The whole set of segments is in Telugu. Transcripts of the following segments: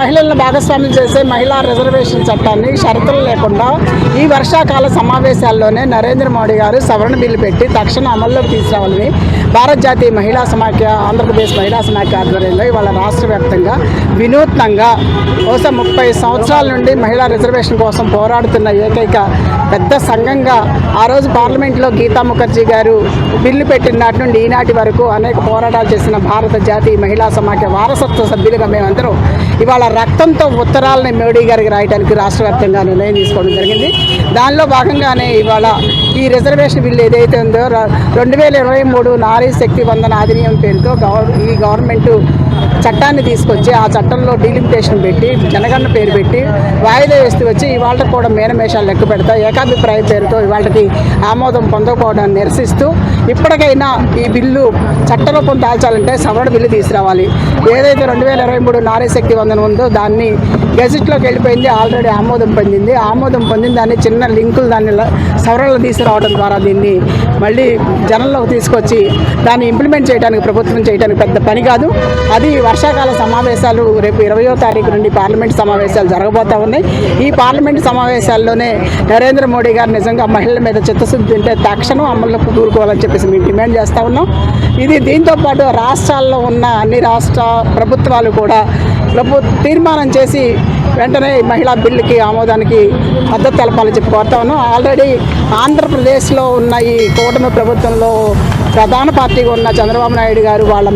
మహిళలను భాగస్వామ్యం చేసే మహిళా రిజర్వేషన్ చట్టాన్ని షరతులు లేకుండా ఈ వర్షాకాల సమావేశాల్లోనే నరేంద్ర మోడీ గారు సవరణ బిల్లు పెట్టి తక్షణ అమల్లోకి తీసుకురావాలని భారత జాతీయ మహిళా సమాఖ్య ఆంధ్రప్రదేశ్ మహిళా సమాఖ్య ఆధ్వర్యంలో ఇవాళ రాష్ట్ర వ్యాప్తంగా వినూత్నంగా బహుశా 30 సంవత్సరాల నుండి మహిళా రిజర్వేషన్ కోసం పోరాడుతున్న ఏకైక పెద్ద సంఘంగా ఆ రోజు పార్లమెంట్లో గీతా ముఖర్జీ గారు బిల్లు పెట్టిన నాటి నుండి ఈనాటి వరకు అనేక పోరాటాలు చేసిన భారత జాతీయ మహిళా సమాఖ్య వారసత్వ సభ్యులుగా మేమందరం ఇవాళ రక్తంతో ఉత్తరాలని మోడీ గారికి రాయడానికి రాష్ట్ర వ్యాప్తంగా నిర్ణయం తీసుకోవడం జరిగింది. దానిలో భాగంగానే ఇవాళ ఈ రిజర్వేషన్ బిల్లు ఏదైతే ఉందో 2023 నారీ శక్తి వందన అధినియం పేరుతో ఈ గవర్నమెంట్ చట్టాన్ని తీసుకొచ్చి ఆ చట్టంలో డీలిమిటేషన్ పెట్టి జనగణన పేరు పెట్టి వాయిదా వేస్తూ వచ్చి ఇవాళ కూడా మేనమేషాలు లెక్క పెడతా ఏకాభిప్రాయం పేరుతో ఇవాళకి ఆమోదం పొందకపోవడాన్ని నిరసిస్తూ ఇప్పటికైనా ఈ బిల్లు చట్టరూపం దాల్చాలంటే సవరణ బిల్లు తీసుకురావాలి. ఏదైతే 2023 నారీ శక్తి వందనం ఉందో దాన్ని గెజిట్లోకి వెళ్ళిపోయింది, ఆల్రెడీ ఆమోదం పొందింది. ఆమోదం పొందిన దాన్ని చిన్న లింకులు దాన్ని సవరణలు తీసుకురావడం ద్వారా దీన్ని మళ్ళీ జనంలోకి తీసుకొచ్చి దాన్ని ఇంప్లిమెంట్ చేయడానికి ప్రభుత్వం చేయడానికి పెద్ద పని కాదు. అది వర్షాకాల సమావేశాలు రేపు 20వ తారీఖు నుండి పార్లమెంట్ సమావేశాలు జరగబోతూ ఉన్నాయి. ఈ పార్లమెంట్ సమావేశాల్లోనే నరేంద్ర మోడీ గారు నిజంగా మహిళల మీద చిత్తశుద్ధి ఉంటే తక్షణం అమల్లోకి కూరుకోవాలని చెప్పేసి మేము డిమాండ్ చేస్తూ ఉన్నాం. ఇది దీంతోపాటు రాష్ట్రాల్లో ఉన్న అన్ని రాష్ట్ర ప్రభుత్వాలు కూడా తీర్మానం చేసి వెంటనే మహిళా బిల్లుకి ఆమోదానికి మద్దతు తెలపాలని చెప్పి కోరుతా ఉన్నాం. ఆల్రెడీ ఆంధ్రప్రదేశ్లో ఉన్న ఈ కూటమి ప్రభుత్వంలో ప్రధాన పార్టీగా ఉన్న చంద్రబాబు నాయుడు గారు వాళ్ళ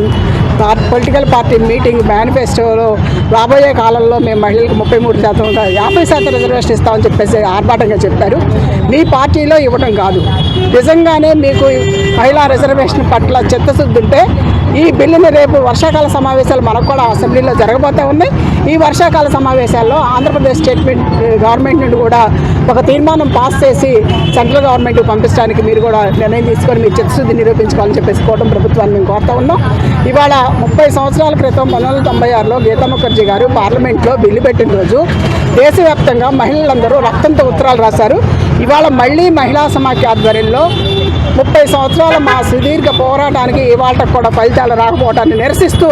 పొలిటికల్ పార్టీ మీటింగ్ మేనిఫెస్టోలో రాబోయే కాలంలో మేము మహిళలకు 33% 50% రిజర్వేషన్ ఇస్తామని చెప్పేసి ఆర్భాటంగా చెప్పారు. మీ పార్టీలో ఇవ్వడం కాదు, నిజంగానే మీకు మహిళా రిజర్వేషన్ పట్ల చిత్తశుద్ధి ఉంటే ఈ బిల్లుని రేపు వర్షాకాల సమావేశాలు మనకు కూడా అసెంబ్లీలో జరగబోతూ ఉన్నాయి. ఈ వర్షాకాల సమావేశాల్లో ఆంధ్రప్రదేశ్ గవర్నమెంట్ నుండి కూడా ఒక తీర్మానం పాస్ చేసి సెంట్రల్ గవర్నమెంట్కి పంపించడానికి మీరు కూడా నిర్ణయం తీసుకొని మీ చిత్తశుద్ధి నిరూపించుకోవాలని చెప్పేసి కూటమి ప్రభుత్వాన్ని మేము కోరుతా ఉన్నాం. ఇవాళ 30 సంవత్సరాల క్రితం 1996లో గీతా ముఖర్జీ గారు పార్లమెంట్లో బిల్లు పెట్టిన రోజు దేశవ్యాప్తంగా మహిళలందరూ రక్తంతో ఉత్తరాలు రాశారు. ఇవాళ మళ్ళీ మహిళా సమాఖ్య ఆధ్వర్యంలో 30 సంవత్సరాల మా సుదీర్ఘ పోరాటానికి ఇవాళ కూడా ఫలితాలు రాకపోవడాన్ని నిరసిస్తూ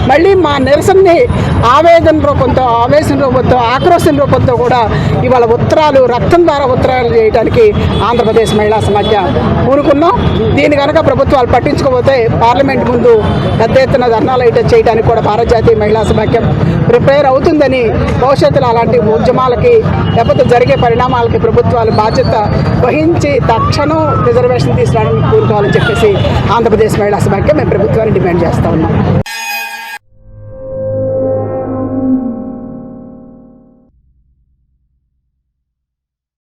మళ్ళీ మా నిరసనని ఆవేదన రూపంతో, ఆవేశం రూపంతో, ఆక్రోశం రూపంతో కూడా ఇవాళ ఉత్తరాలు రక్తం ద్వారా ఉత్తరాలు చేయడానికి ఆంధ్రప్రదేశ్ మహిళా సమాఖ్య కూరుకున్నాం. దీన్ని కనుక ప్రభుత్వాలు పట్టించుకోకపోతే పార్లమెంట్ ముందు పెద్ద ఎత్తున ధర్నాలు చేయడానికి కూడా భారత జాతీయ మహిళా సమాఖ్య ప్రిపేర్ అవుతుందని, భవిష్యత్తులో అలాంటి ఉద్యమాలకి లేకపోతే జరిగే పరిణామాలకి ప్రభుత్వాలు బాధ్యత వహించి తక్షణం రిజర్వేషన్ తీసుకురావడానికి కూరుకోవాలని చెప్పేసి ఆంధ్రప్రదేశ్ మహిళా సమాఖ్య మేము ప్రభుత్వాన్ని డిమాండ్ చేస్తూ ఉన్నాం.